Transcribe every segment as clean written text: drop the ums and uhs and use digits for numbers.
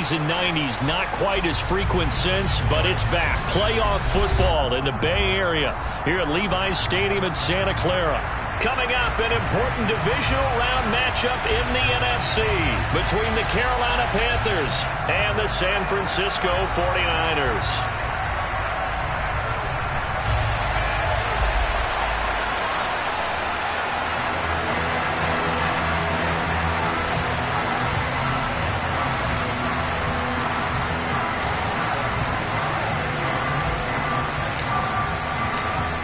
80s and 90s, not quite as frequent since, but it's back. Playoff football in the Bay Area here at Levi's Stadium in Santa Clara. Coming up, an important divisional round matchup in the NFC between the Carolina Panthers and the San Francisco 49ers.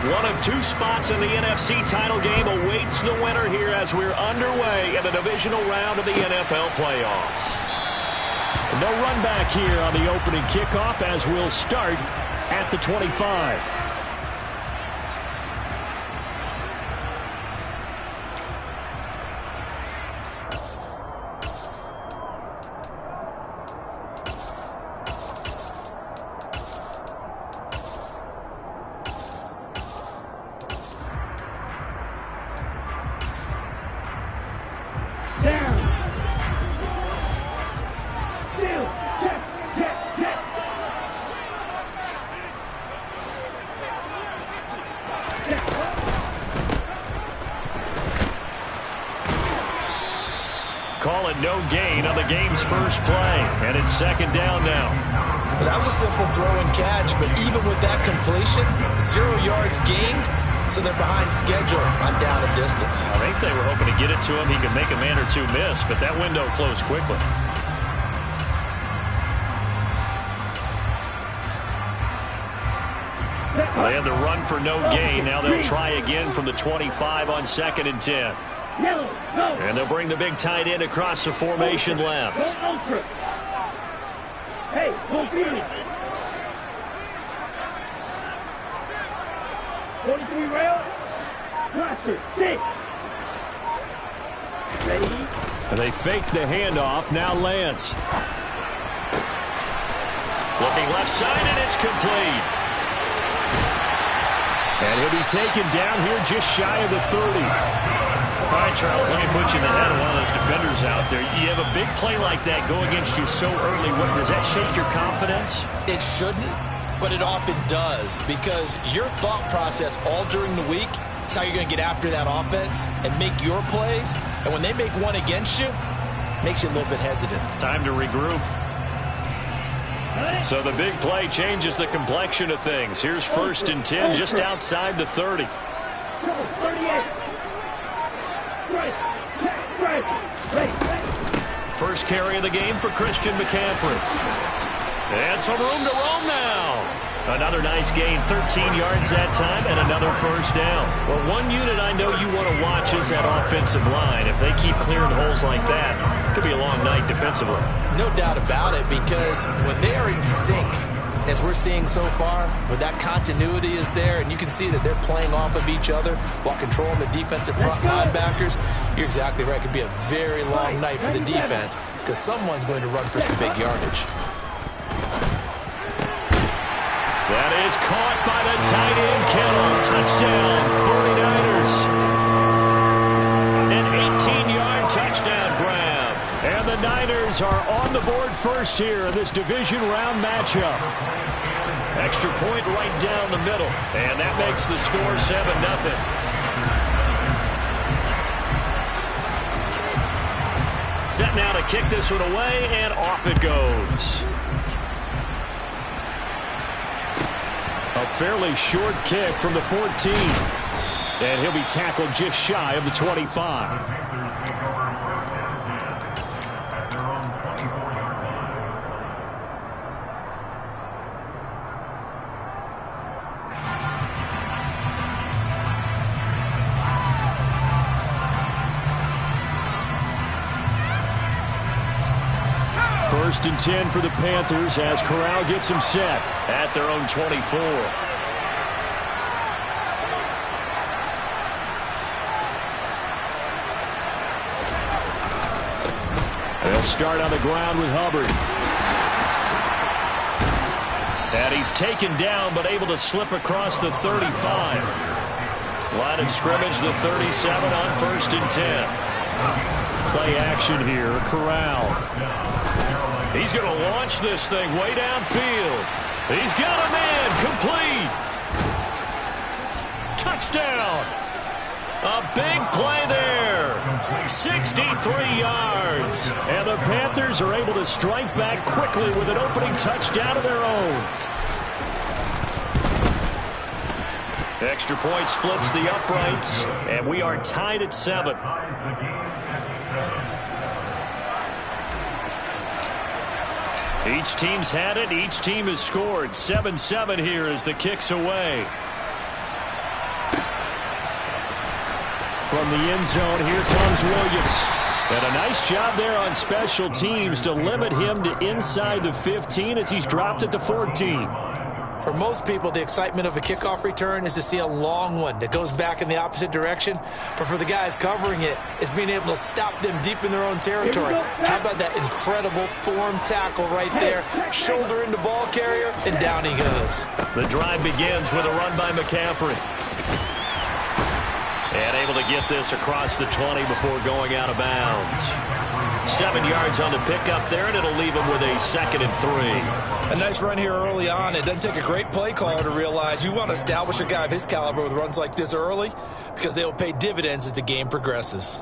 One of two spots in the NFC title game awaits the winner here as we're underway in the divisional round of the NFL playoffs. No run back here on the opening kickoff as we'll start at the 25. Call it no gain on the game's first play, and it's second down now. Well, that was a simple throw and catch, but even with that completion, 0 yards gained, so they're behind schedule on down and distance. I think they were hoping to get it to him. He could make a man or two miss, but that window closed quickly. They had the run for no gain. Now they'll try again from the 25 on 2nd and 10. And they'll bring the big tight end across the formation left. Hey, go field. 43 rail. Cluster, 6. Ready? And they fake the handoff. Now Lance. Looking left side, and it's complete. And he'll be taken down here just shy of the 30. All right, Charles, let me put you in the head of one of those defenders out there. You have a big play like that go against you so early. Does that shake your confidence? It shouldn't, but it often does, because your thought process all during the week is how you're going to get after that offense and make your plays. And when they make one against you, it makes you a little bit hesitant. Time to regroup. So the big play changes the complexion of things. Here's 1st and 10 just outside the 30. 38. First carry of the game for Christian McCaffrey. And some room to roam now. Another nice gain, 13 yards that time, and another first down. Well, one unit I know you want to watch is that offensive line. If they keep clearing holes like that, it could be a long night defensively. No doubt about it, because when they are in sync, as we're seeing so far, where that continuity is there, and you can see that they're playing off of each other while controlling the defensive front linebackers, you're exactly right. It could be a very long night for the defense, because someone's going to run for some big yardage. That is caught by the tight end, Kittle. Touchdown, 49ers. An 18-yard touchdown grab. And the Niners are on the board first here in this division round matchup. Extra point right down the middle. And that makes the score 7-0. Set now to kick this one away, and off it goes. A fairly short kick from the 14. And he'll be tackled just shy of the 25. First and 10 for the Panthers as Corral gets him set at their own 24. They'll start on the ground with Hubbard. And he's taken down but able to slip across the 35. Line of scrimmage, the 37 on 1st and 10. Play action here, Corral. He's going to launch this thing way downfield. He's got a man. Complete. Touchdown. A big play there. 63 yards. And the Panthers are able to strike back quickly with an opening touchdown of their own. Extra point splits the uprights, and we are tied at 7. Each team's had it. Each team has scored. 7-7 here as the kick's away. From the end zone, here comes Williams. And a nice job there on special teams to limit him to inside the 15 as he's dropped at the 14. For most people, the excitement of a kickoff return is to see a long one that goes back in the opposite direction. But for the guys covering it, it's being able to stop them deep in their own territory. How about that incredible form tackle right there? Shoulder into ball carrier, and down he goes. The drive begins with a run by McCaffrey. And able to get this across the 20 before going out of bounds. 7 yards on the pickup there, and it'll leave him with a 2nd and 3. A nice run here early on. It doesn't take a great play caller to realize you want to establish a guy of his caliber with runs like this early because they will pay dividends as the game progresses.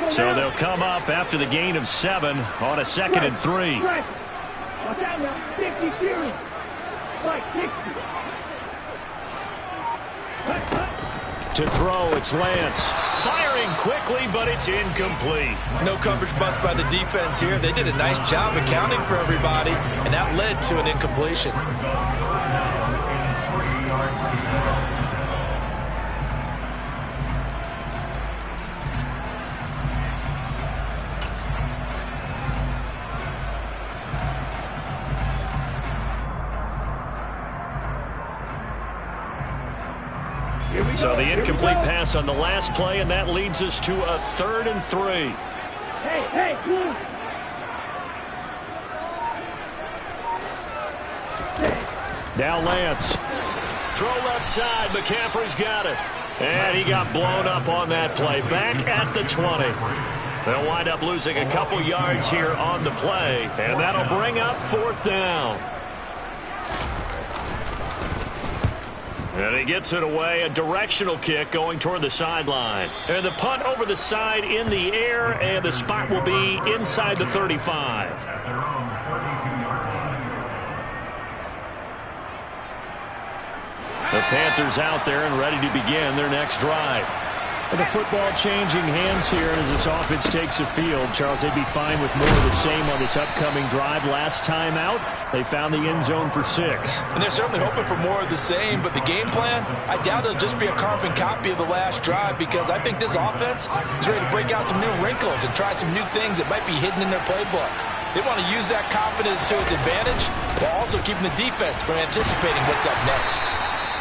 So they'll come up after the gain of 7 on a 2nd and 3. To throw, it's Lance. Firing quickly, but it's incomplete. No coverage bust by the defense here. They did a nice job accounting for everybody, and that led to an incompletion. So the incomplete pass on the last play, and that leads us to a 3rd and 3. Hey, move. Now Lance. Throw left side. McCaffrey's got it. And he got blown up on that play. Back at the 20. They'll wind up losing a couple yards here on the play, and that'll bring up 4th down. And he gets it away, a directional kick going toward the sideline. And the punt over the side in the air, and the spot will be inside the 35. The Panthers out there and ready to begin their next drive. And the football changing hands here as this offense takes the field. Charles, they'd be fine with more of the same on this upcoming drive. Last time out, they found the end zone for 6. And they're certainly hoping for more of the same, but the game plan, I doubt it'll just be a carbon copy of the last drive because I think this offense is ready to break out some new wrinkles and try some new things that might be hidden in their playbook. They want to use that confidence to its advantage while also keeping the defense from anticipating what's up next.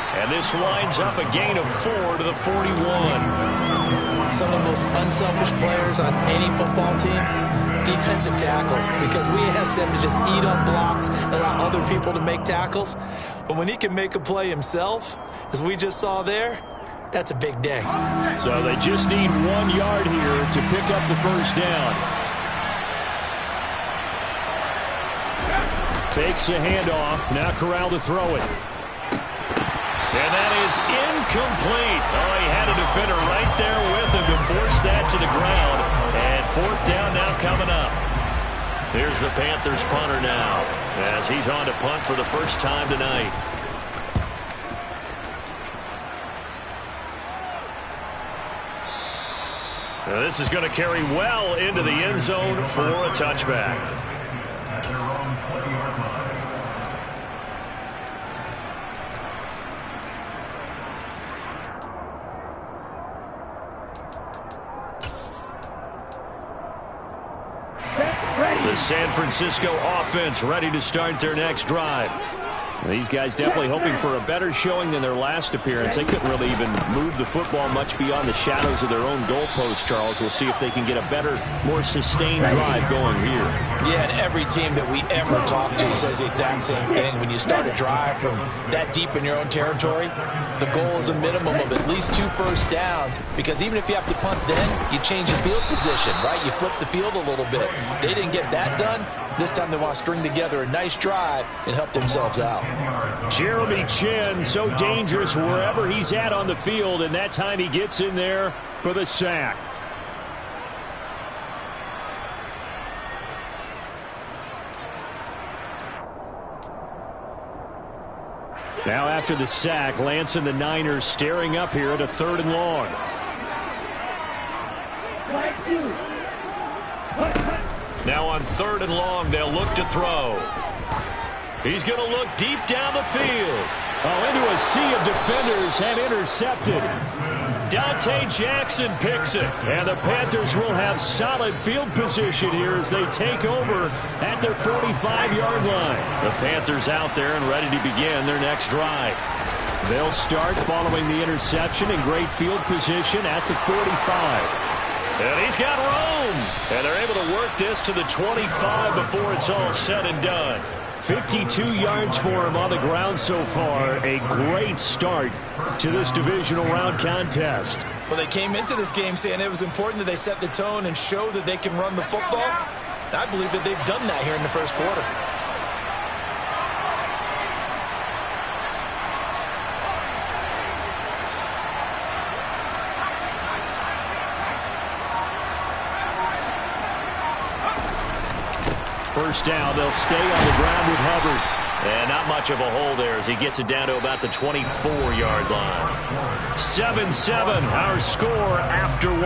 And this winds up a gain of 4 to the 41. Some of the most unselfish players on any football team, defensive tackles, because we ask them to just eat up blocks and allow other people to make tackles. But when he can make a play himself, as we just saw there, that's a big day. So they just need 1 yard here to pick up the 1st down. Fakes the handoff. Now Corral to throw it. And that is incomplete. Oh, he had a defender right there with him to force that to the ground. And 4th down now coming up. Here's the Panthers punter now as he's on to punt for the first time tonight. Now this is going to carry well into the end zone for a touchback. The San Francisco offense ready to start their next drive. These guys definitely hoping for a better showing than their last appearance. They couldn't really even move the football much beyond the shadows of their own goalpost, Charles. We'll see if they can get a better, more sustained drive going here. Yeah, and every team that we ever talk to says the exact same thing. When you start a drive from that deep in your own territory, the goal is a minimum of at least 2 first downs, because even if you have to punt then, you change the field position, right? You flip the field a little bit. They didn't get that done. This time they want to string together a nice drive and help themselves out. Jeremy Chinn, so dangerous wherever he's at on the field, and that time he gets in there for the sack. Now after the sack, Lance and the Niners staring up here at a 3rd and long. Now on 3rd and long, they'll look to throw. He's going to look deep down the field. Oh, into a sea of defenders and intercepted. Dante Jackson picks it. And the Panthers will have solid field position here as they take over at their 45-yard line. The Panthers out there and ready to begin their next drive. They'll start following the interception in great field position at the 45. And he's got room. And they're able to work this to the 25 before it's all said and done. 52 yards for him on the ground so far. A great start to this divisional round contest. Well, they came into this game saying it was important that they set the tone and show that they can run the football. And I believe that they've done that here in the first quarter. First down, they'll stay on the ground with Hubbard. And not much of a hole there as he gets it down to about the 24-yard line. 7-7, our score after 1.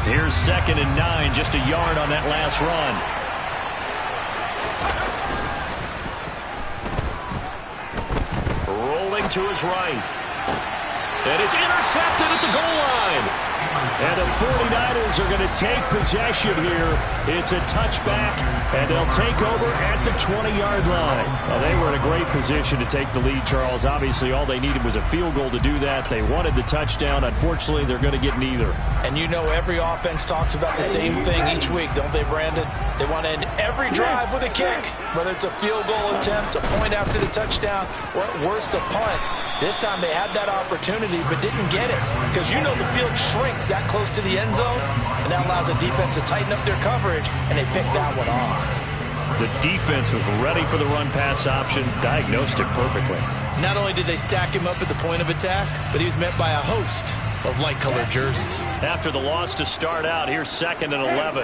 Here's 2nd and 9, just a yard on that last run. To his right. And it's intercepted at the goal line. And the 49ers are going to take possession here. It's a touchback, and they'll take over at the 20-yard line. Well, they were in a great position to take the lead, Charles. Obviously, all they needed was a field goal to do that. They wanted the touchdown. Unfortunately, they're going to get neither. And you know every offense talks about the same thing each week, don't they, Brandon? They want to end every drive with a kick, whether it's a field goal attempt, a point after the touchdown, or at worst a punt. This time they had that opportunity but didn't get it, because you know the field shrinks that close to the end zone, and that allows the defense to tighten up their coverage, and they picked that one off. The defense was ready for the run-pass option, diagnosed it perfectly. Not only did they stack him up at the point of attack, but he was met by a host of light-colored jerseys. After the loss to start out, here's 2nd and 11.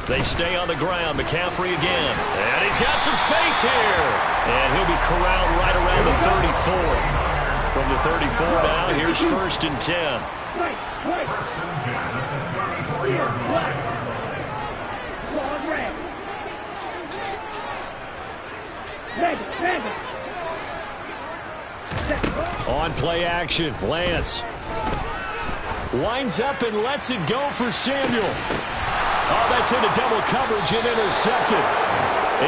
They stay on the ground. McCaffrey again. And he's got some space here. And he'll be corralled right around the 34. From the 34 now, here's 1st and 10. On play action, Lance winds up and lets it go for Samuel. Oh, that's into double coverage and intercepted.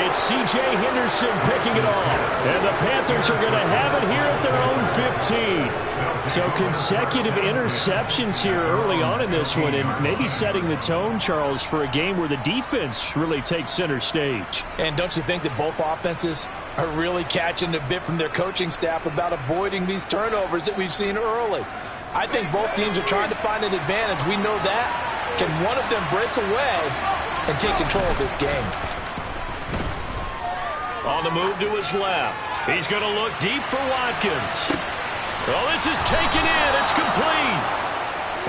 It's C.J. Henderson picking it off. And the Panthers are going to have it here at their own 15. So consecutive interceptions here early on in this one, and maybe setting the tone, Charles, for a game where the defense really takes center stage. And don't you think that both offenses are really catching a bit from their coaching staff about avoiding these turnovers that we've seen early? I think both teams are trying to find an advantage. We know that. Can one of them break away and take control of this game? On the move to his left. He's going to look deep for Watkins. Oh, this is taken in. It's complete.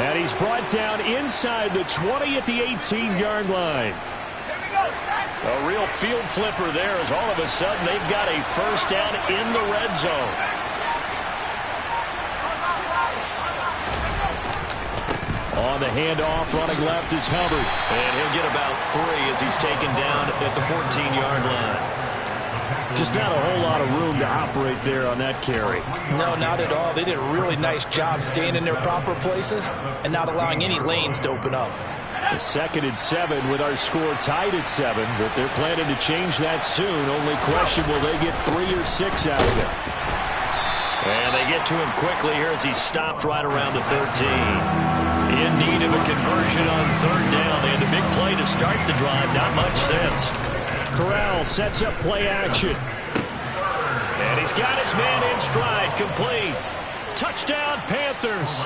And he's brought down inside the 20 at the 18-yard line. A real field flipper there as all of a sudden they've got a first down in the red zone. On the handoff, running left is Hubbard. And he'll get about 3 as he's taken down at the 14-yard line. Just not a whole lot of room to operate there on that carry. No, not at all. They did a really nice job staying in their proper places and not allowing any lanes to open up. A 2nd and 7 with our score tied at 7, but they're planning to change that soon. Only question, will they get 3 or 6 out of it? And they get to him quickly here as he stopped right around the 13. In need of a conversion on 3rd down. They had a big play to start the drive. Not much sense. Corral sets up play action. And he's got his man in stride. Complete. Touchdown, Panthers.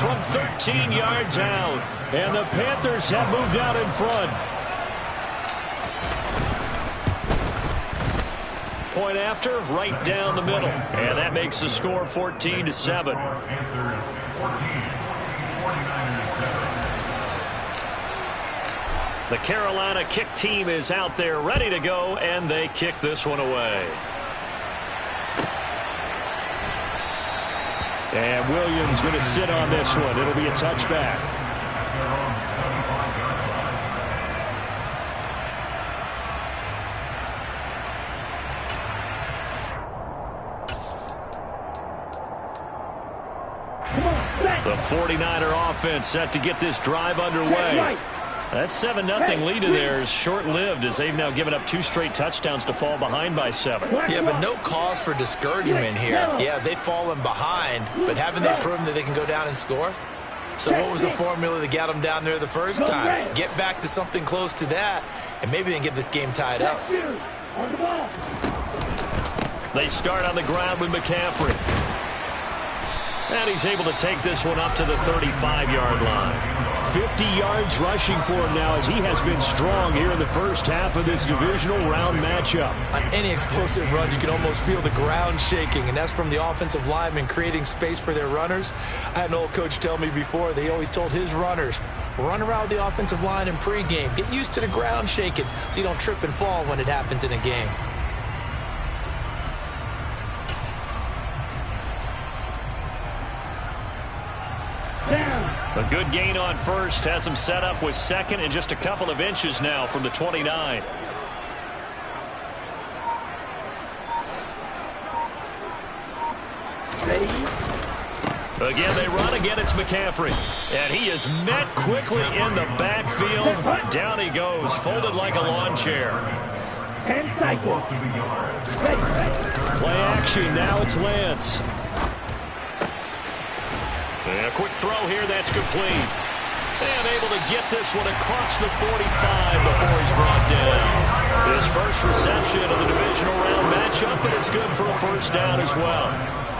From 13 yards out. And the Panthers have moved out in front. Point after, right down the middle. And that makes the score 14-7. The Carolina kick team is out there ready to go, and they kick this one away. And Williams going to sit on this one. It'll be a touchback. The 49er offense set to get this drive underway. That 7-0 lead of theirs short-lived as they've now given up 2 straight touchdowns to fall behind by 7. Yeah, but no cause for discouragement here. Yeah, they've fallen behind, but haven't they proven that they can go down and score? So what was the formula that got them down there the first time? Get back to something close to that, and maybe they can get this game tied up. They start on the ground with McCaffrey. And he's able to take this one up to the 35-yard line. 50 yards rushing for him now as he has been strong here in the first half of this divisional round matchup. On any explosive run, you can almost feel the ground shaking, and that's from the offensive linemen creating space for their runners. I had an old coach tell me before, they always told his runners, run around the offensive line in pregame. Get used to the ground shaking so you don't trip and fall when it happens in a game. A good gain on first has him set up with 2nd and just a couple of inches now from the 29. Again, they run. Again, it's McCaffrey. And he is met quickly in the backfield. Down he goes, folded like a lawn chair. 10 cycles. Play action. Now it's Lance. And a quick throw here, that's complete. And able to get this one across the 45 before he's brought down. His first reception of the divisional round matchup, and it's good for a first down as well.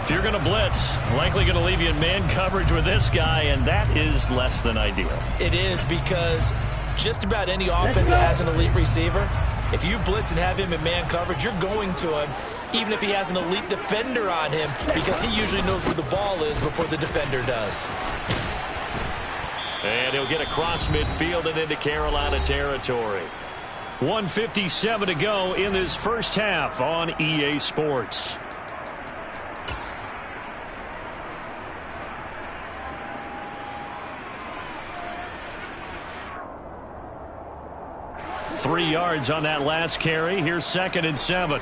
If you're going to blitz, likely going to leave you in man coverage with this guy, and that is less than ideal. It is, because just about any offense that has an elite receiver, if you blitz and have him in man coverage, you're going to him, even if he has an elite defender on him, because he usually knows where the ball is before the defender does. And he'll get across midfield and into Carolina territory. 1:57 to go in this first half on EA Sports. Three yards on that last carry. Here's 2nd and 7.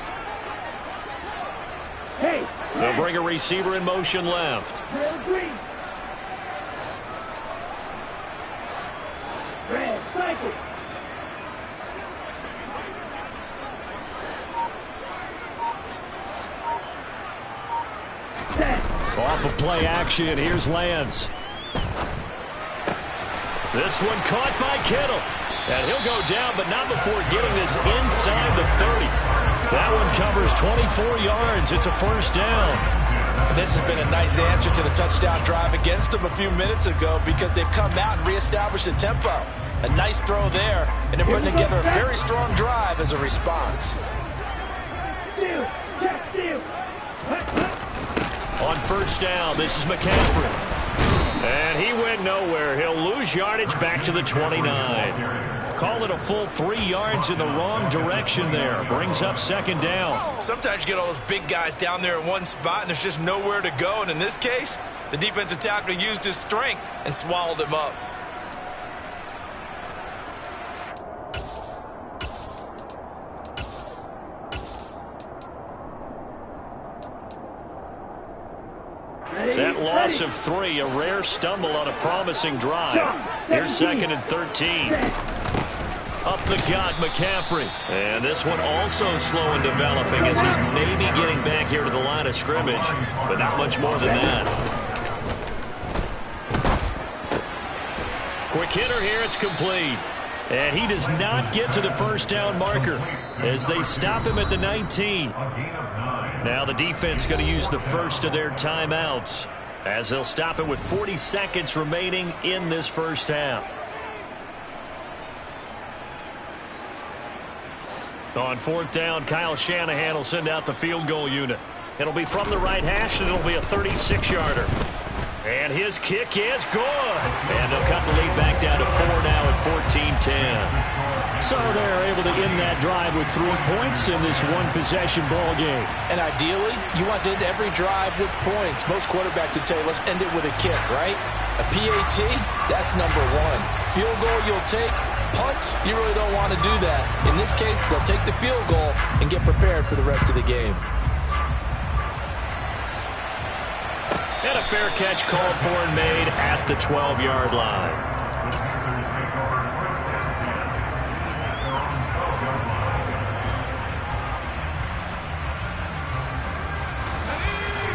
Hey, They'll bring a receiver in motion left. green. Red, cycle. Off of play action. Here's Lance. This one caught by Kittle. And he'll go down, but not before getting this inside the 30. That one covers 24 yards. It's a first down. This has been a nice answer to the touchdown drive against them a few minutes ago, because they've come out and reestablished the tempo. A nice throw there, and they're putting together a very strong drive as a response. Steal, check, steal. On first down, this is McCaffrey. And he went nowhere. He'll lose yardage back to the 29. Call it a full 3 yards in the wrong direction there. Brings up 2nd down. Sometimes you get all those big guys down there in one spot, and there's just nowhere to go. And in this case, the defensive tackle used his strength and swallowed him up. That loss of 3, a rare stumble on a promising drive. Here's 2nd and 13. Up the gut, McCaffrey. And this one also slow in developing as he's maybe getting back here to the line of scrimmage, but not much more than that. Quick hitter here, it's complete. And he does not get to the first down marker as they stop him at the 19. Now the defense going to use the first of their timeouts as they'll stop it with 40 seconds remaining in this first half. On 4th down, Kyle Shanahan will send out the field goal unit. It'll be from the right hash, and it'll be a 36-yarder. And his kick is good. And they'll cut the lead back down to 4 now at 14-10. So they're able to end that drive with 3 points in this one-possession ball game. And ideally, you want to end every drive with points. Most quarterbacks would tell you, let's end it with a kick, right? A PAT, that's number 1. Field goal you'll take. Punts, you really don't want to do that. In this case, they'll take the field goal and get prepared for the rest of the game. And a fair catch called for and made at the 12-yard line.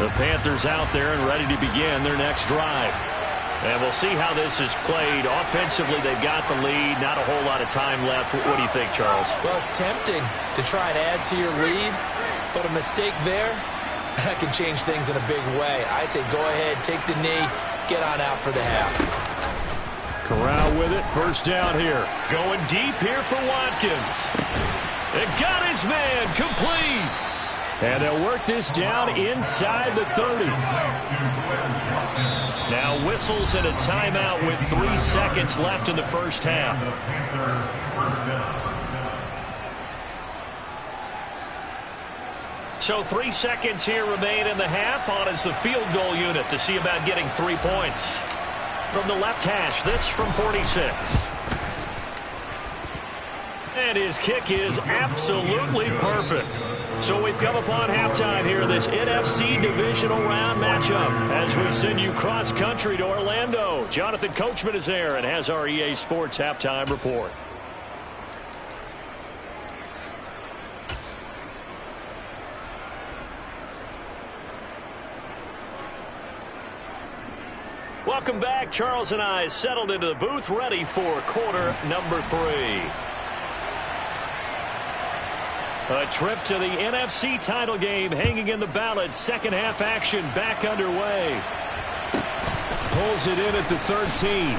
The Panthers out there and ready to begin their next drive. And we'll see how this is played. Offensively, they've got the lead. Not a whole lot of time left. What do you think, Charles? Well, it's tempting to try and add to your lead, but a mistake there, that can change things in a big way. I say go ahead, take the knee, get on out for the half. Corral with it. First down here. Going deep here for Watkins. It got his man complete. And they'll work this down inside the 30. Now whistles and a timeout with 3 seconds left in the first half. So 3 seconds here remain in the half. On is the field goal unit to see about getting 3 points. From the left hash, this from 46. And his kick is absolutely perfect. So we've come upon halftime here in this NFC divisional round matchup as we send you cross-country to Orlando. Jonathan Coachman is there and has our EA Sports halftime report. Welcome back. Charles and I settled into the booth ready for quarter number 3. A trip to the NFC title game hanging in the balance. Second half action back underway. Pulls it in at the 13.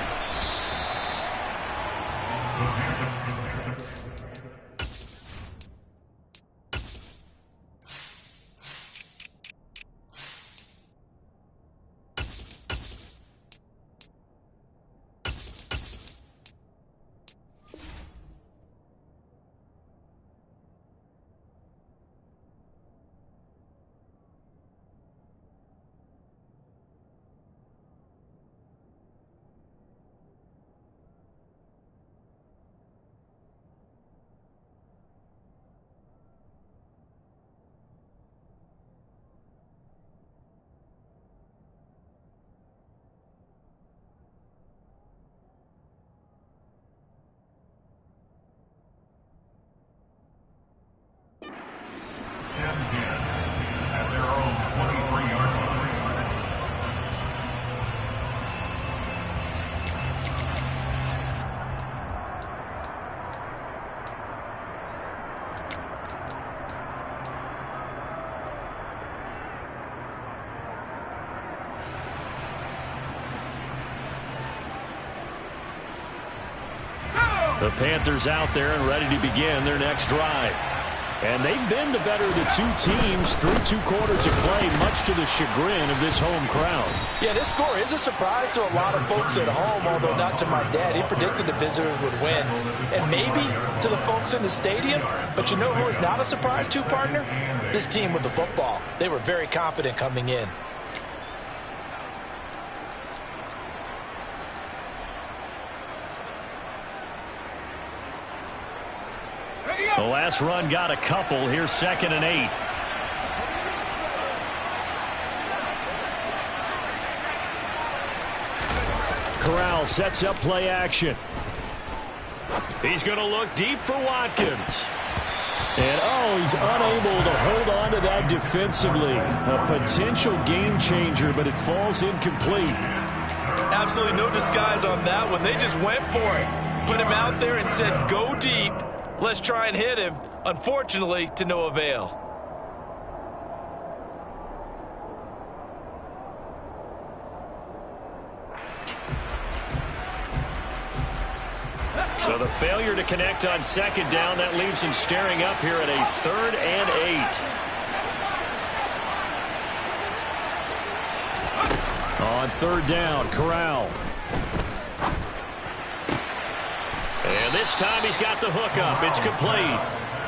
At their own 23-yard line. The Panthers out there and ready to begin their next drive. And they've been the better of the two teams through 2 quarters of play, much to the chagrin of this home crowd. Yeah, this score is a surprise to a lot of folks at home, although not to my dad. He predicted the visitors would win. And maybe to the folks in the stadium. But you know who is not a surprise to, partner? This team with the football. They were very confident coming in. The last run got a couple. Here's 2nd and 8. Corral sets up play action. He's going to look deep for Watkins. And, he's unable to hold on to that defensively. A potential game changer, but it falls incomplete. Absolutely no disguise on that one. They just went for it. Put him out there and said, go deep. Let's try and hit him. Unfortunately, to no avail. So the failure to connect on second down, that leaves him staring up here at a 3rd and 8. On 3rd down, Corral. And this time he's got the hook up. It's complete.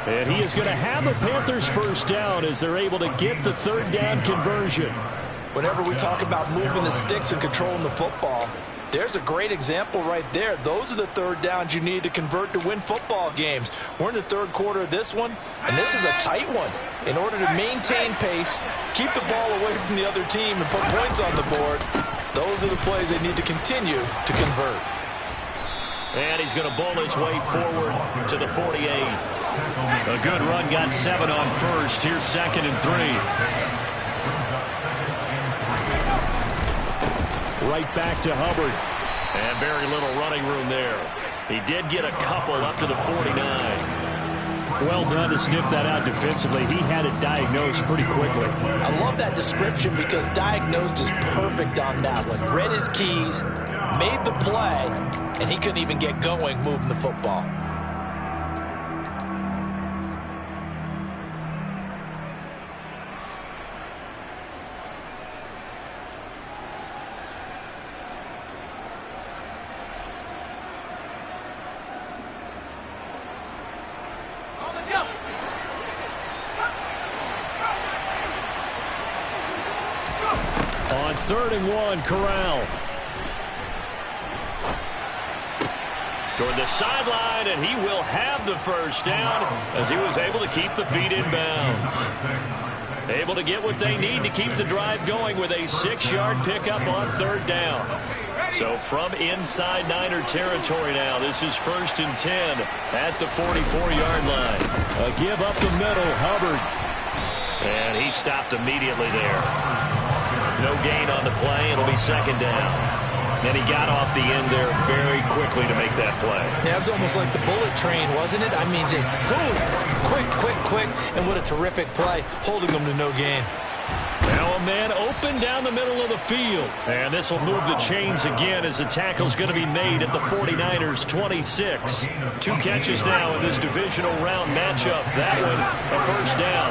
And he is going to have a Panthers first down as they're able to get the 3rd down conversion. Whenever we talk about moving the sticks and controlling the football, there's a great example right there. Those are the 3rd downs you need to convert to win football games. We're in the 3rd quarter of this one, and this is a tight one. In order to maintain pace, keep the ball away from the other team, and put points on the board, those are the plays they need to continue to convert. And he's going to bowl his way forward to the 48. A good run, got 7 on first. Here's 2nd and 3. Right back to Hubbard. And very little running room there. He did get a couple up to the 49. Well done to sniff that out defensively. He had it diagnosed pretty quickly. I love that description because diagnosed is perfect on that one. Read his keys, made the play, and he couldn't even get going moving the football. On 3rd and 1, Corral. Toward the sideline, and he will have the first down as he was able to keep the feet in bounds. Able to get what they need to keep the drive going with a 6-yard pickup on 3rd down. So from inside Niner territory now, this is 1st and 10 at the 44-yard line. A give up the middle, Hubbard. And he stopped immediately there. No gain on the play. It'll be 2nd down. And he got off the end there very quickly to make that play. Yeah, it was almost like the bullet train, wasn't it? I mean, just zoom, quick, and what a terrific play, holding them to no gain. Now a man open down the middle of the field. And this will move the chains again as the tackle's going to be made at the 49ers' 26. 2 catches now in this divisional round matchup. That one, a first down.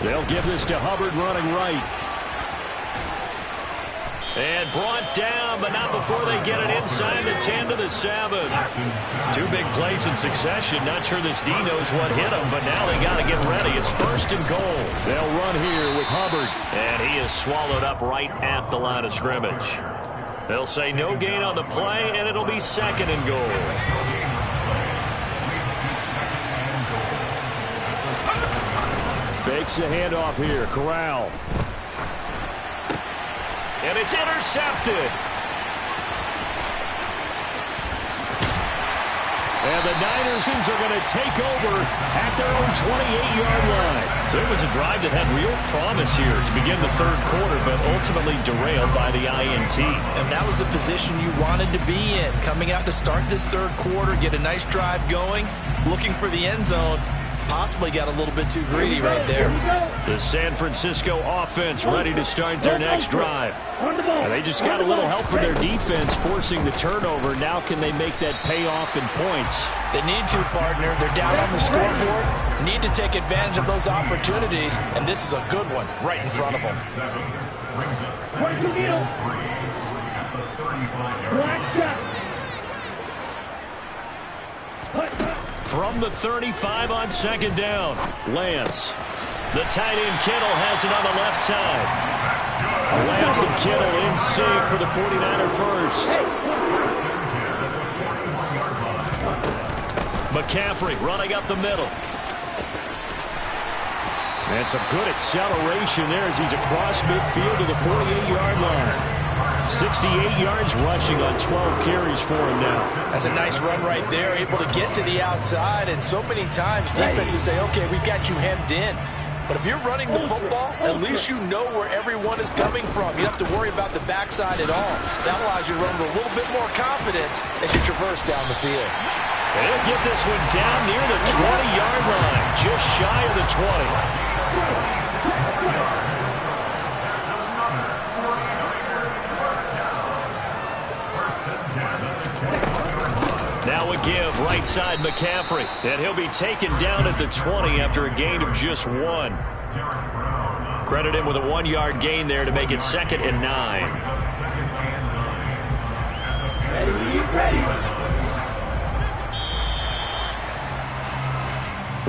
They'll give this to Hubbard running right. And brought down, but not before they get it inside the 10 to the 7. 2 big plays in succession. Not sure this D knows what hit him, but now they got to get ready. It's 1st and goal. They'll run here with Hubbard. And he is swallowed up right at the line of scrimmage. They'll say no gain on the play, and it'll be 2nd and goal. Fakes the handoff here. Corral. And it's intercepted. And the Niners are going to take over at their own 28-yard line. So it was a drive that had real promise here to begin the 3rd quarter, but ultimately derailed by the INT. And that was the position you wanted to be in. Coming out to start this 3rd quarter, get a nice drive going, looking for the end zone. Possibly got a little bit too greedy right there. The San Francisco offense ready to start their next drive. And they just got a little help from their defense forcing the turnover. Now can they make that pay off in points? They need to, partner. They're down on the scoreboard. Need to take advantage of those opportunities. And this is a good one right in front of them. From the 35 on 2nd down, Lance. The tight end Kittle has it on the left side. Lance and Kittle in sync for the 49er first. McCaffrey running up the middle. And some good acceleration there as he's across midfield to the 48-yard line. 68 yards rushing on 12 carries for him now. That's a nice run right there, able to get to the outside. And so many times defenses say, okay, we've got you hemmed in. But if you're running the football, at least you know where everyone is coming from. You don't have to worry about the backside at all. That allows you to run with a little bit more confidence as you traverse down the field. And he'll get this one down near the 20-yard line, just shy of the 20. Now a give, right side McCaffrey. And he'll be taken down at the 20 after a gain of just 1. Credit him with a 1-yard gain there to make it 2nd and 9. Ready.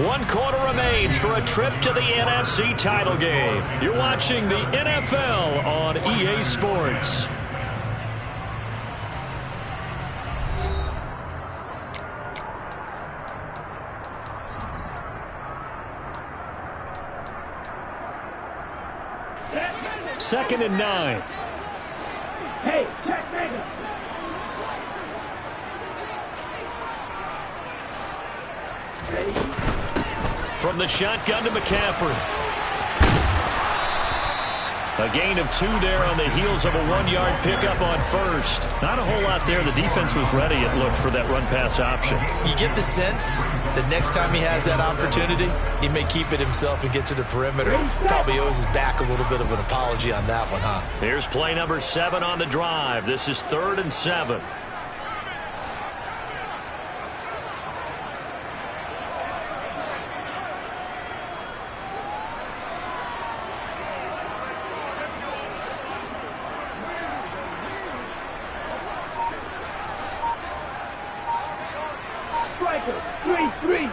1 quarter remains for a trip to the NFC title game. You're watching the NFL on EA Sports. Second and 9. Hey, check nigga. From the shotgun to McCaffrey. A gain of 2 there on the heels of a 1-yard pickup on first. Not a whole lot there. The defense was ready, it looked, for that run-pass option. You get the sense that next time he has that opportunity, he may keep it himself and get to the perimeter. Probably owes his back a little bit of an apology on that one, huh? Here's play number 7 on the drive. This is 3rd and 7. Striker, 3-3.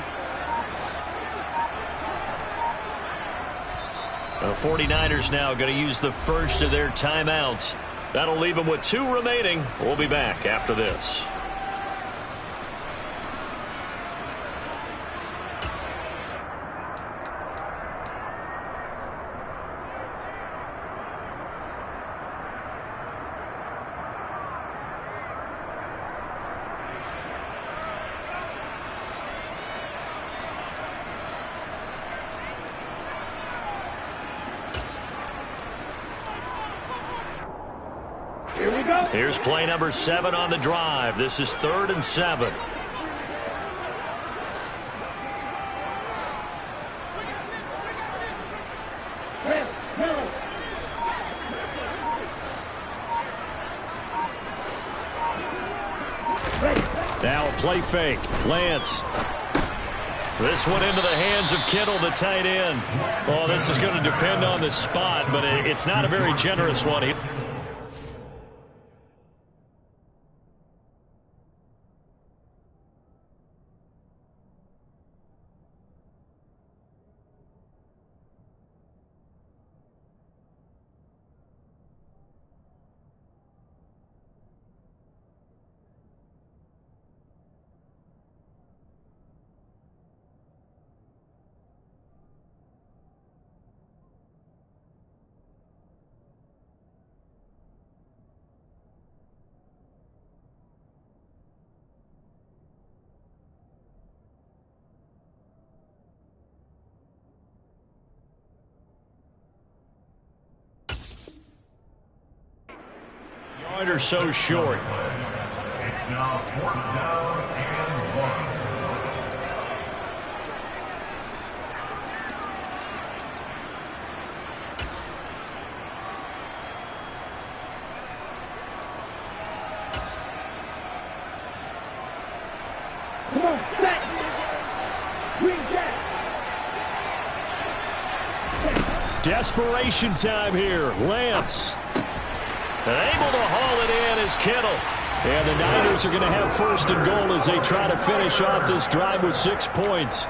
The 49ers now going to use the first of their timeouts. That'll leave them with 2 remaining. We'll be back after this. Here we go. Here's play number 7 on the drive. This is 3rd and 7. Now a play fake. Lance. This one into the hands of Kittle, the tight end. Oh, this is going to depend on the spot, but it's not a very generous one. Yard or so short. It's now 4th down and 1. Come on, set. Green jack. Desperation time here. Lance. And able to haul it in is Kittle. And the Niners are going to have 1st and goal as they try to finish off this drive with 6 points.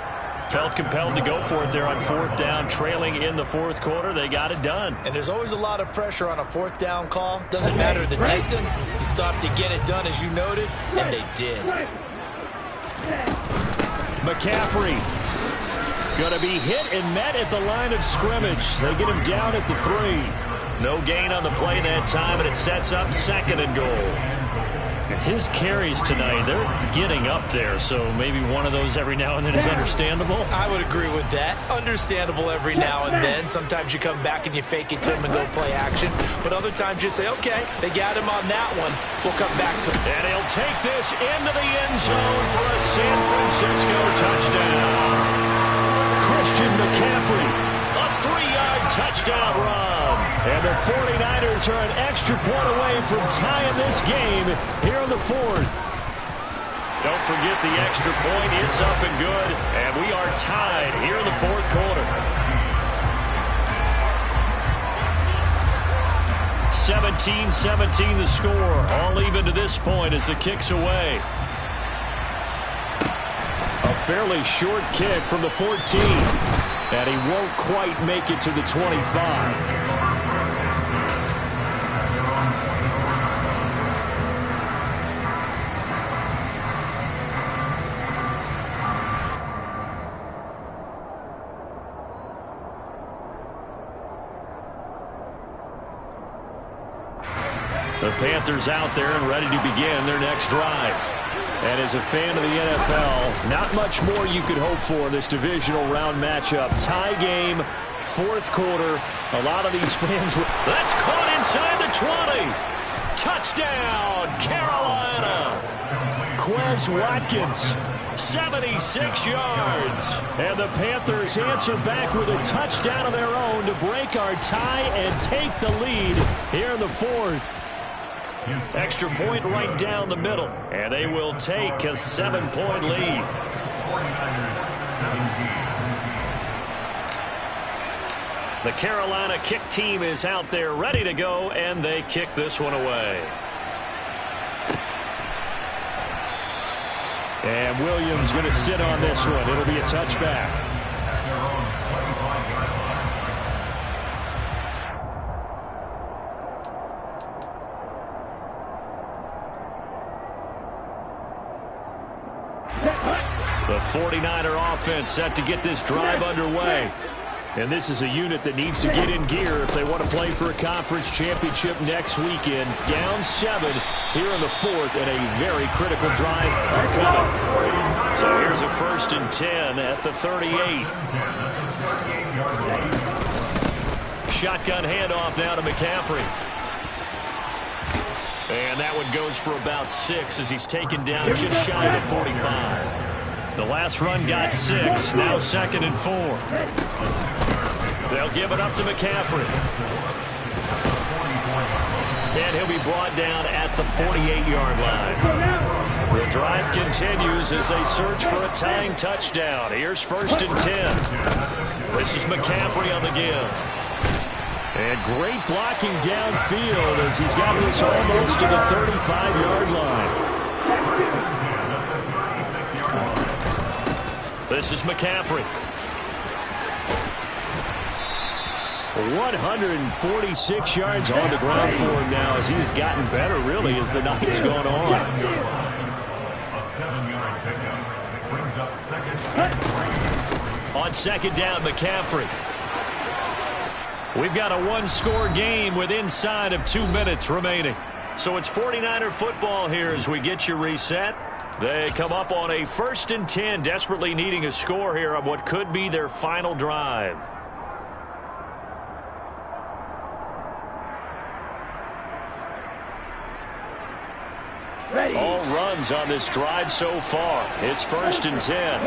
Felt compelled to go for it there on 4th down, trailing in the 4th quarter. They got it done. And there's always a lot of pressure on a 4th down call. Doesn't matter the distance. You stop to get it done, as you noted, and they did. McCaffrey. Going to be hit and met at the line of scrimmage. They get him down at the 3. No gain on the play that time, and it sets up 2nd and goal. His carries tonight, they're getting up there, so maybe one of those every now and then is understandable. I would agree with that. Understandable every now and then. Sometimes you come back and you fake it to him and go play action. But other times you say, okay, they got him on that one. We'll come back to him. And he'll take this into the end zone for a San Francisco touchdown. Christian McCaffrey, a 3-yard touchdown run. And the 49ers are an extra point away from tying this game here in the 4th. Don't forget the extra point. It's up and good. And we are tied here in the 4th quarter. 17-17 the score. All even to this point as the kick's away. A fairly short kick from the 14. And he won't quite make it to the 25. The Panthers out there and ready to begin their next drive. And as a fan of the NFL, not much more you could hope for in this divisional round matchup. Tie game, 4th quarter. A lot of these fans were... That's caught inside the 20. Touchdown, Carolina. Quez Watkins, 76 yards. And the Panthers answer back with a touchdown of their own to break our tie and take the lead here in the 4th. Extra point right down the middle. And they will take a 7-point lead. 49ers 17. The Carolina kick team is out there ready to go, and they kick this one away. And Williams going to sit on this one. It'll be a touchback. The 49er offense set to get this drive underway. And this is a unit that needs to get in gear if they want to play for a conference championship next weekend. Down 7 here in the 4th, and a very critical drive upcoming. So here's a 1st and 10 at the 38. Shotgun handoff now to McCaffrey. And that one goes for about 6 as he's taken down just shy of the 45. The last run got 6. Now 2nd and 4. They'll give it up to McCaffrey. And he'll be brought down at the 48-yard line. The drive continues as they search for a tying touchdown. Here's 1st and 10. This is McCaffrey on the give. And great blocking downfield as he's got this almost to the 35-yard line. This is McCaffrey. 146 yards on the ground for him now as he has gotten better, really, as the night's gone on. A 7-yard pickup. It brings up 2nd. On 2nd down, McCaffrey. We've got a 1-score game with inside of 2 minutes remaining. So it's 49er football here as we get you reset. They come up on a 1st and 10, desperately needing a score here on what could be their final drive. All runs on this drive so far. It's 1st and 10.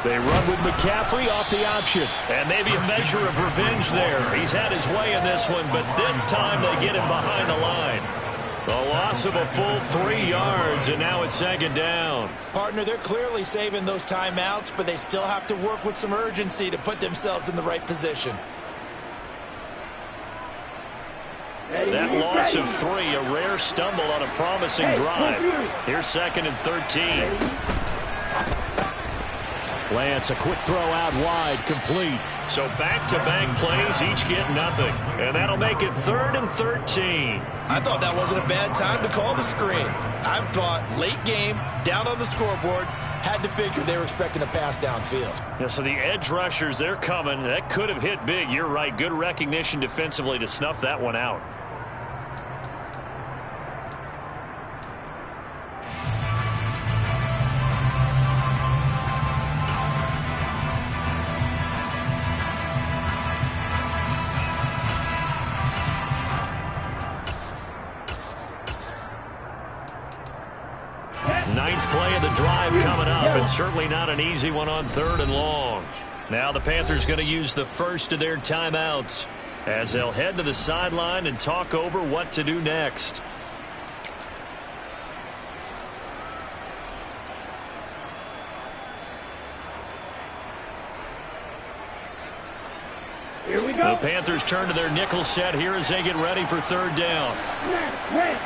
They run with McCaffrey off the option. And maybe a measure of revenge there. He's had his way in this one, but this time they get him behind the line. The loss of a full 3 yards, and now it's 2nd down. Partner, they're clearly saving those timeouts, but they still have to work with some urgency to put themselves in the right position. That loss of 3, a rare stumble on a promising drive. Here's 2nd and 13. Lance, a quick throw out wide, complete. So back-to-back plays, each get nothing. And that'll make it 3rd and 13. I thought that wasn't a bad time to call the screen. I thought late game, down on the scoreboard, had to figure they were expecting a pass downfield. Yeah, so the edge rushers, they're coming. That could have hit big. You're right. Good recognition defensively to snuff that one out. Ninth play of the drive coming up, and certainly not an easy one on 3rd and long. Now the Panthers going to use the first of their timeouts as they'll head to the sideline and talk over what to do next. Here we go. The Panthers turn to their nickel set here as they get ready for 3rd down. Red.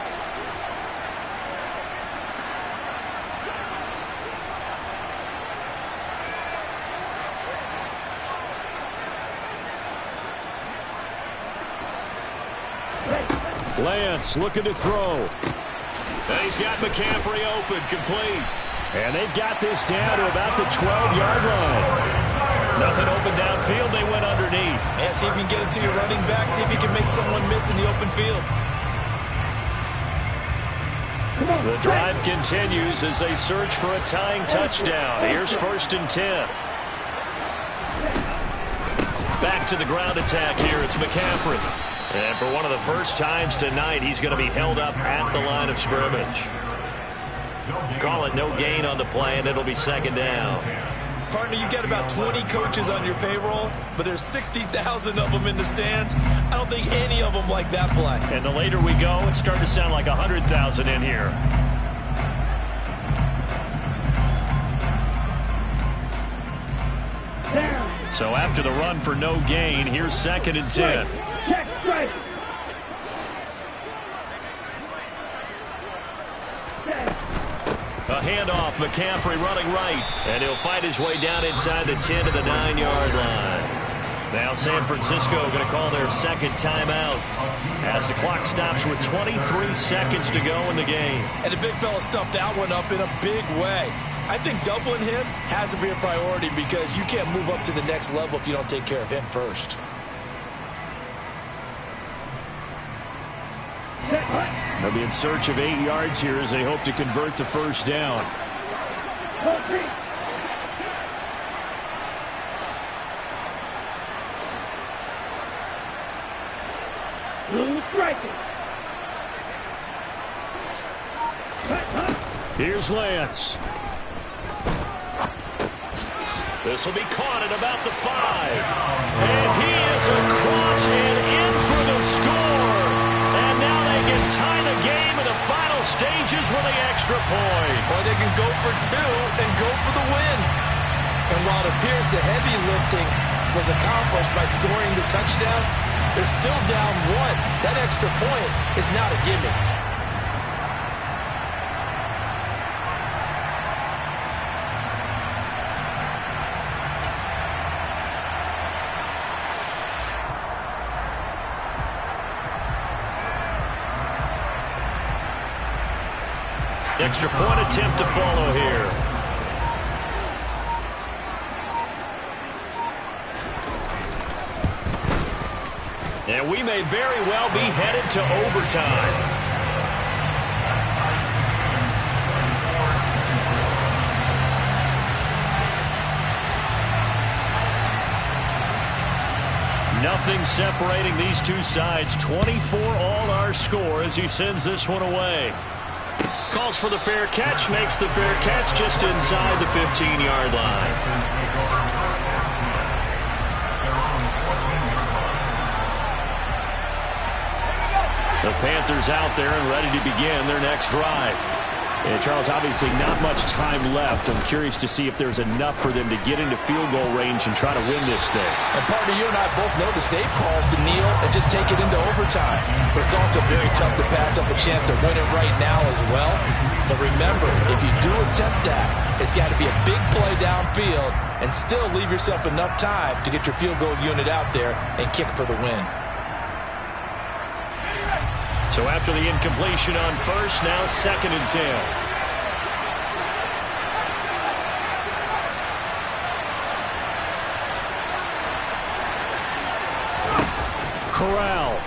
Lance looking to throw. And he's got McCaffrey open, complete. And they've got this down to about the 12-yard line. Nothing open downfield. They went underneath. Yeah, see if you can get it to your running back. See if you can make someone miss in the open field. The drive continues as they search for a tying touchdown. Here's 1st and 10. Back to the ground attack here. It's McCaffrey. And for one of the first times tonight, he's going to be held up at the line of scrimmage. Call it no gain on the play, and it'll be 2nd down. Partner, you've got about 20 coaches on your payroll, but there's 60,000 of them in the stands. I don't think any of them like that play. And the later we go, it's starting to sound like 100,000 in here. Down. So after the run for no gain, here's 2nd and 10. Check strike. A handoff, McCaffrey running right, and he'll fight his way down inside the 10 to the 9-yard line. Now San Francisco going to call their 2nd timeout as the clock stops with 23 seconds to go in the game. And the big fella stuffed that one up in a big way. I think doubling him has to be a priority because you can't move up to the next level if you don't take care of him first. They'll be in search of 8 yards here as they hope to convert the 1st down. Here's Lance. This will be caught at about the 5. And he is across and in for the score. And now they can tie the game in the final stages with the extra point. Or they can go for 2 and go for the win. And while it appears the heavy lifting was accomplished by scoring the touchdown, they're still down 1. That extra point is not a gimme. Extra point attempt to follow here. And we may very well be headed to overtime. Nothing separating these two sides. 24 all our score as he sends this one away. Calls for the fair catch, makes the fair catch just inside the 15-yard line. The Panthers out there and ready to begin their next drive. And Charles, obviously not much time left. I'm curious to see if there's enough for them to get into field goal range and try to win this thing. And partner, you and I both know the safe calls to kneel and just take it into overtime. But it's also very tough to pass up a chance to win it right now as well. But remember, if you do attempt that, it's got to be a big play downfield and still leave yourself enough time to get your field goal unit out there and kick for the win. So after the incompletion on first, now 2nd and 10. Corral.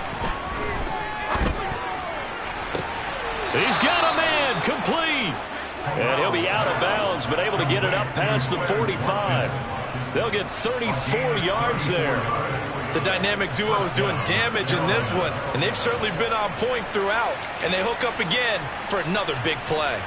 He's got a man, complete. And he'll be out of bounds, but able to get it up past the 45. They'll get 34 yards there. The dynamic duo is doing damage in this one, and they've certainly been on point throughout. And they hook up again for another big play.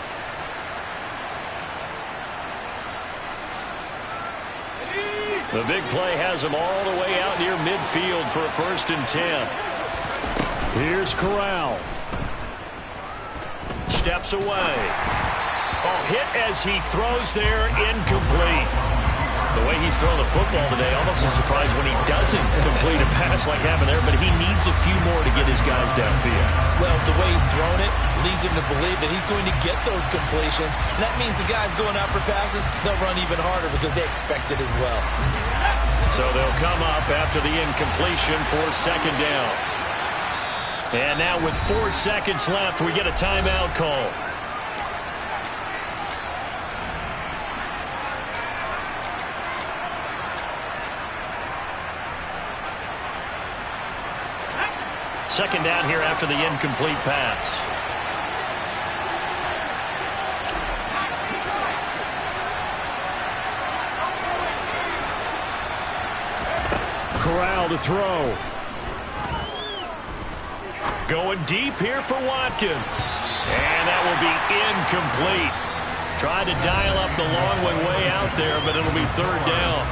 The big play has them all the way out near midfield for a 1st and 10. Here's Corral. Steps away. Oh, hit as he throws there, incomplete. The way he's throwing the football today, almost a surprise when he doesn't complete a pass like happened there, but he needs a few more to get his guys downfield. Well, the way he's thrown it leads him to believe that he's going to get those completions. And that means the guys going out for passes, they'll run even harder because they expect it as well. So they'll come up after the incompletion for 2nd down. And now with 4 seconds left, we get a timeout call. Second down here after the incomplete pass. Corral to throw. Going deep here for Watkins. And that will be incomplete. Tried to dial up the long one way out there, but it'll be 3rd down.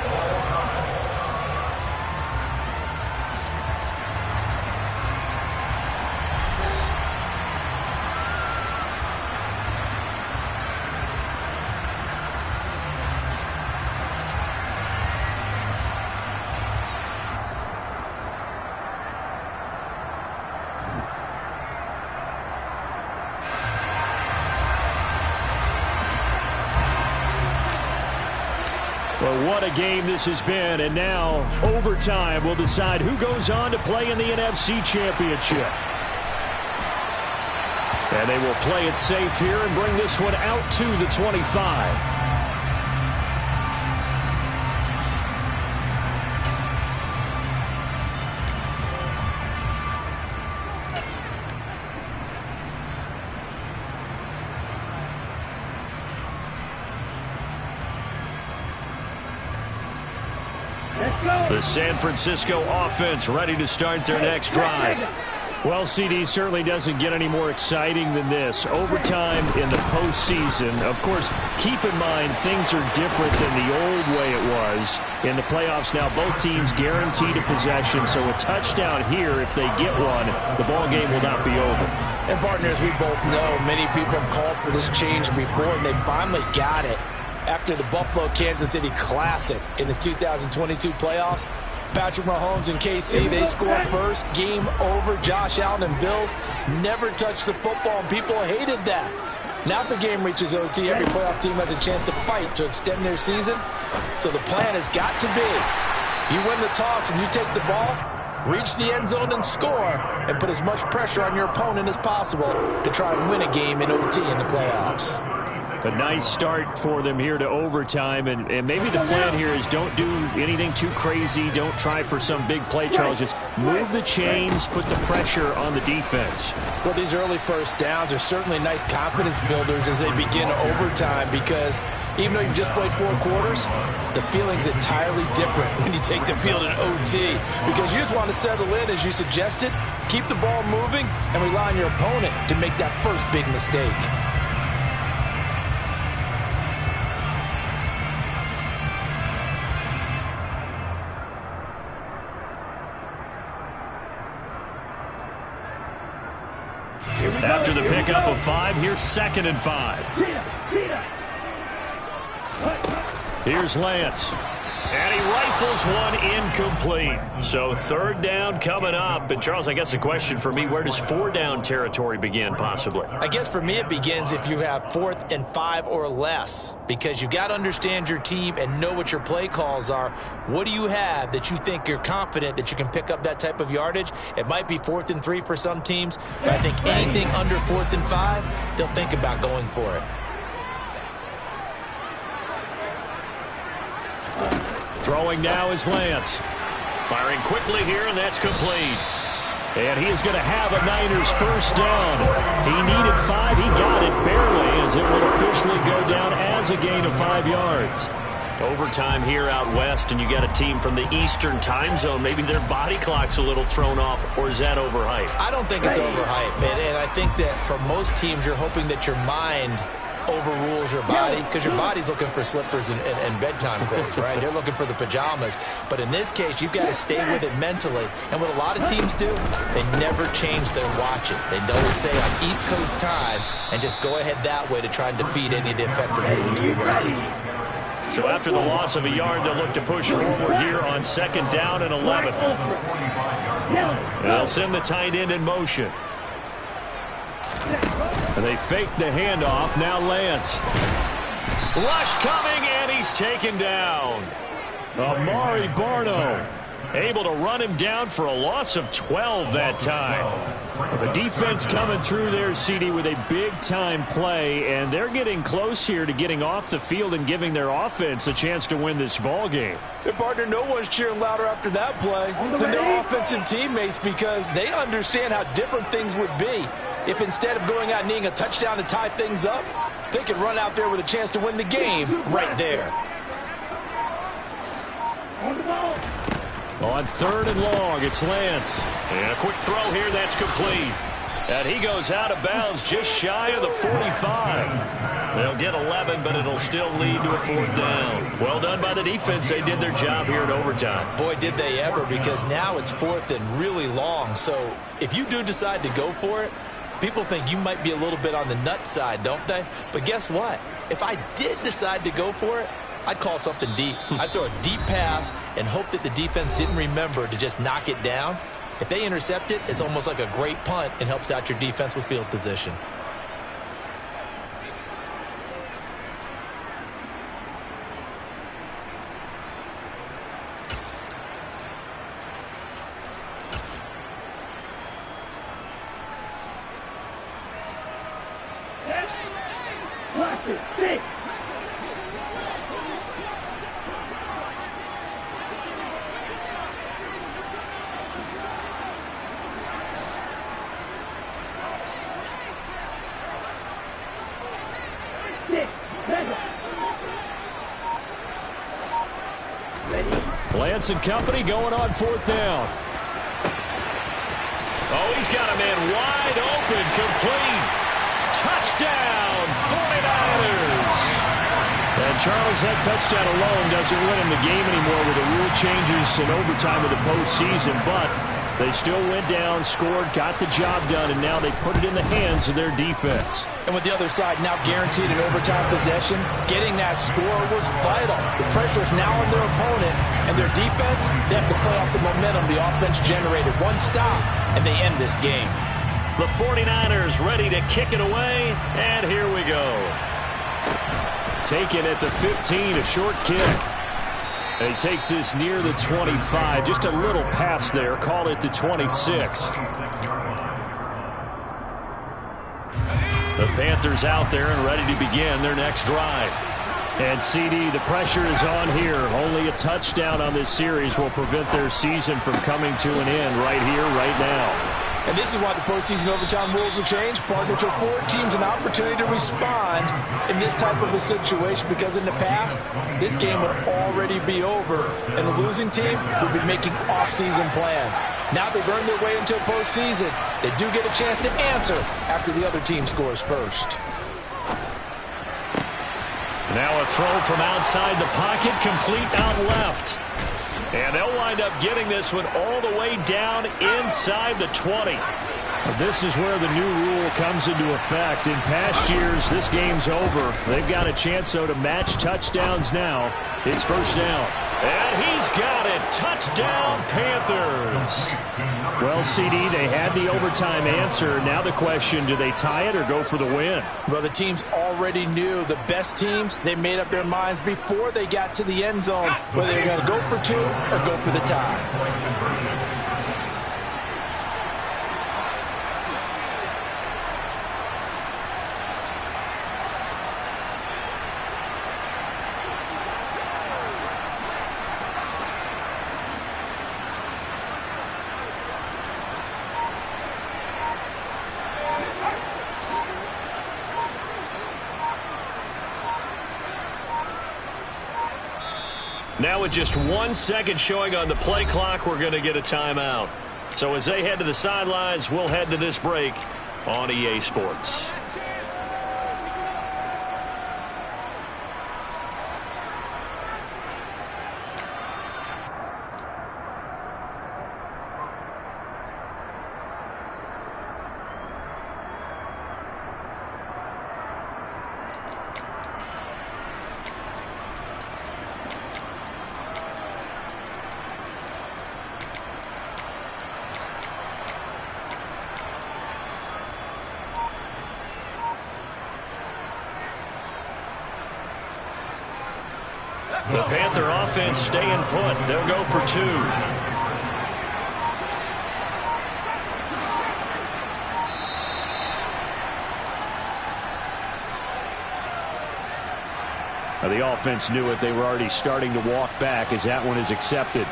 Well, what a game this has been, and now overtime will decide who goes on to play in the NFC Championship. And they will play it safe here and bring this one out to the 25. The San Francisco offense ready to start their next drive. Well, CD certainly doesn't get any more exciting than this. Overtime in the postseason. Of course, keep in mind things are different than the old way it was. In the playoffs now, both teams guaranteed a possession, so a touchdown here, if they get one, the ball game will not be over. And partners, we both know many people have called for this change before, and they finally got it. After the Buffalo-Kansas City Classic in the 2022 playoffs, Patrick Mahomes and KC, they score first, game over. Josh Allen and Bills never touched the football, and people hated that. Now if the game reaches OT, every playoff team has a chance to fight to extend their season. So the plan has got to be, if you win the toss and you take the ball, reach the end zone and score, and put as much pressure on your opponent as possible to try and win a game in OT in the playoffs. A nice start for them here to overtime, and maybe the plan here is don't do anything too crazy. Don't try for some big play, Charles. Just move the chains, put the pressure on the defense. Well, these early first downs are certainly nice confidence builders as they begin overtime, because even though you've just played 4 quarters, the feeling's entirely different when you take the field in OT, because you just want to settle in, as you suggested, keep the ball moving, and rely on your opponent to make that first big mistake. After the pickup of 5, here's 2nd and 5. Here's Lance. And he rifles one incomplete. So 3rd down coming up. And Charles, I guess the question for me, where does 4 down territory begin possibly? I guess for me it begins if you have 4th and 5 or less, because you've got to understand your team and know what your play calls are. What do you have that you think you're confident that you can pick up that type of yardage? It might be 4th and 3 for some teams, but I think anything under 4th and 5, they'll think about going for it. Throwing now is Lance. Firing quickly here, and that's complete. And he is going to have a Niners 1st down. He needed 5. He got it barely, as it will officially go down as a gain of 5 yards. Overtime here out west, and you got a team from the Eastern time zone. Maybe their body clock's a little thrown off, or is that overhyped? I don't think it's overhyped, and I think that for most teams, you're hoping that your mind overrules your body, because your body's looking for slippers and bedtime clothes, right? They're looking for the pajamas. But in this case, you've got to stay with it mentally. And what a lot of teams do, they never change their watches. They always say on East Coast time and just go ahead that way to try and defeat any of the offensive movement to the west. So after the loss of a yard, they'll look to push forward here on 2nd down and 11. They'll send the tight end in motion. And they fake the handoff. Now Lance. Rush coming, and he's taken down. Amari Barno able to run him down for a loss of 12 that time. The defense coming through there, CD, with a big-time play, and they're getting close here to getting off the field and giving their offense a chance to win this ball game. Their partner, no one's cheering louder after that play than their offensive teammates, because they understand how different things would be if instead of going out and needing a touchdown to tie things up, they could run out there with a chance to win the game right there. On 3rd and long, it's Lance. And a quick throw here, that's complete. And he goes out of bounds just shy of the 45. They'll get 11, but it'll still lead to a 4th down. Well done by the defense. They did their job here in overtime. Boy, did they ever, because now it's 4th and really long. So if you do decide to go for it, people think you might be a little bit on the nut side, don't they? But guess what? If I did decide to go for it, I'd call something deep. I'd throw a deep pass and hope that the defense didn't remember to just knock it down. If they intercept it, it's almost like a great punt and helps out your defense with field position. Lance and company going on 4th down. Oh, he's got a man wide open, complete. Touchdown, 49ers. And Charles, that touchdown alone doesn't win him the game anymore with the rule changes and overtime of the postseason, but they still went down, scored, got the job done, and now they put it in the hands of their defense. And with the other side now guaranteed an overtime possession, getting that score was vital. The pressure's now on their opponent, and their defense, they have to play off the momentum the offense generated. One stop, and they end this game. The 49ers ready to kick it away, and here we go. Taken at the 15, a short kick. And he takes this near the 25, just a little pass there, call it the 26. The Panthers out there and ready to begin their next drive. And CD, the pressure is on here. Only a touchdown on this series will prevent their season from coming to an end right here, right now. And this is why the postseason overtime rules will change, partner, to afford teams an opportunity to respond in this type of a situation, because in the past, this game would already be over, and the losing team would be making off-season plans. Now they've earned their way into a postseason. They do get a chance to answer after the other team scores first. Now a throw from outside the pocket, complete out left. And they'll wind up getting this one all the way down inside the 20. This is where the new rule comes into effect. In past years, this game's over. They've got a chance, though, to match touchdowns now. It's first down. And he's got it. Touchdown, Panthers. Well, CD, they had the overtime answer. Now the question, do they tie it or go for the win? Well, the teams already knew. The best teams, they made up their minds before they got to the end zone whether they're going to go for two or go for the tie. Now with just 1 second showing on the play clock, we're going to get a timeout. So as they head to the sidelines, we'll head to this break on EA Sports. The Panther offense staying put. They'll go for two. Now the offense knew it. They were already starting to walk back as that one is accepted.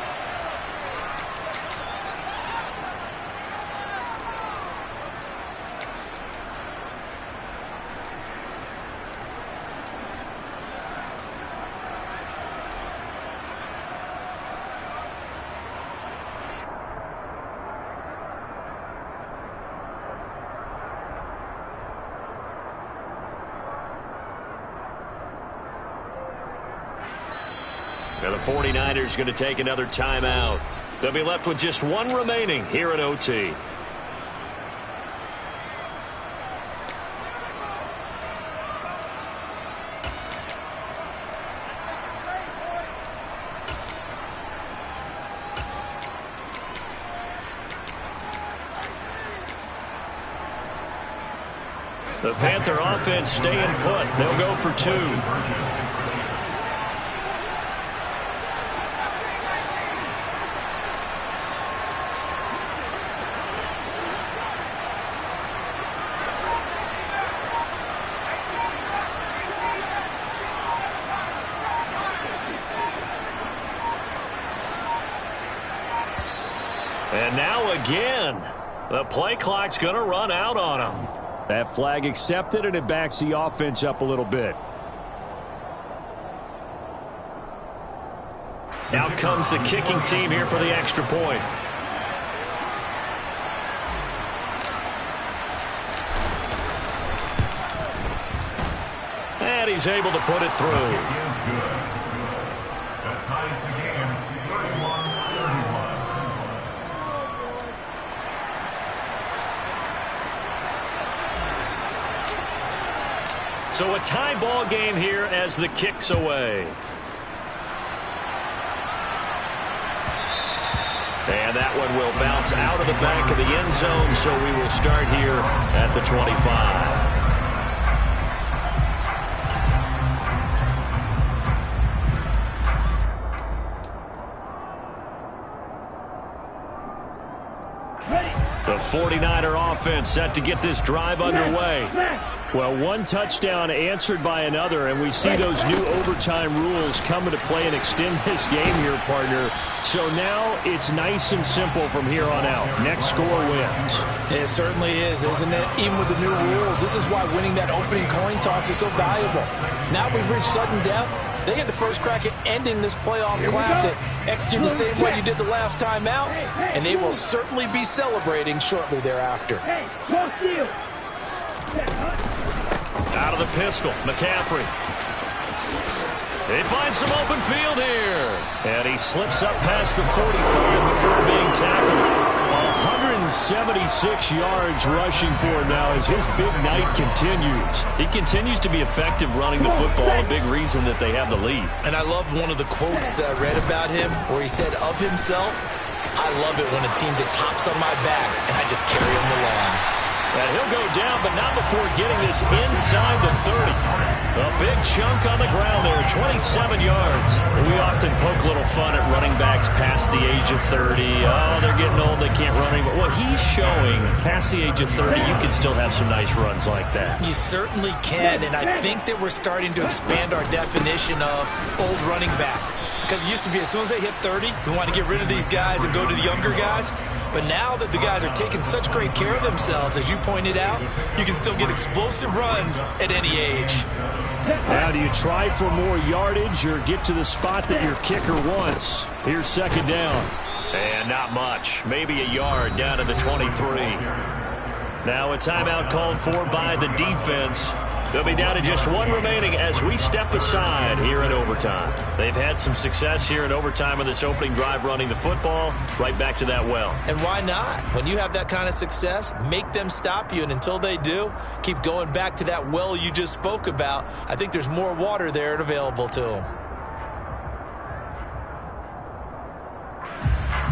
Now the 49ers going to take another timeout. They'll be left with just one remaining here at OT. The Panther offense staying put. They'll go for two. And now again, the play clock's going to run out on them. That flag accepted, and it backs the offense up a little bit. Now comes the kicking team here for the extra point. And he's able to put it through. So a tie ball game here as the kick's away. And that one will bounce out of the back of the end zone, so we will start here at the 25. The 49er offense set to get this drive underway. Well, one touchdown answered by another, and we see those new overtime rules come into play and extend this game here, partner. So now it's nice and simple from here on out. Next score wins. It certainly is, isn't it? Even with the new rules, this is why winning that opening coin toss is so valuable. Now we've reached sudden death. They get the first crack at ending this playoff classic. Execute the same way you did the last time out, and they will certainly be celebrating shortly thereafter. Out of the pistol, McCaffrey. He finds some open field here. And he slips up past the 45 before being tackled. 176 yards rushing for him now as his big night continues. He continues to be effective running the football, a big reason that they have the lead. And I love one of the quotes that I read about him where he said of himself, "I love it when a team just hops on my back and I just carry them along." And he'll go down, but not before getting this inside the 30. A big chunk on the ground there, 27 yards. We often poke a little fun at running backs past the age of 30. Oh, they're getting old, they can't run anymore. Well, he's showing past the age of 30, you can still have some nice runs like that. You certainly can, and I think that we're starting to expand our definition of old running back. Because it used to be as soon as they hit 30, we want to get rid of these guys and go to the younger guys. But now that the guys are taking such great care of themselves, as you pointed out, you can still get explosive runs at any age. Now, do you try for more yardage or get to the spot that your kicker wants? Here's second down. And not much. Maybe a yard down to the 23. Now a timeout called for by the defense. They'll be down to just one remaining as we step aside here in overtime. They've had some success here in overtime on this opening drive running the football. Right back to that well. And why not? When you have that kind of success, make them stop you. And until they do, keep going back to that well you just spoke about. I think there's more water there and available to them.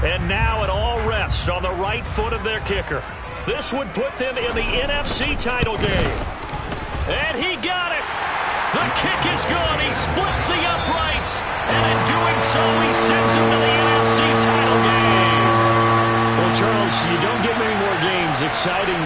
And now it all rests on the right foot of their kicker. This would put them in the NFC title game. And he got it. The kick is good. He splits the uprights. And in doing so, he sends them to the NFC title game. Well, Charles, you don't get many more games exciting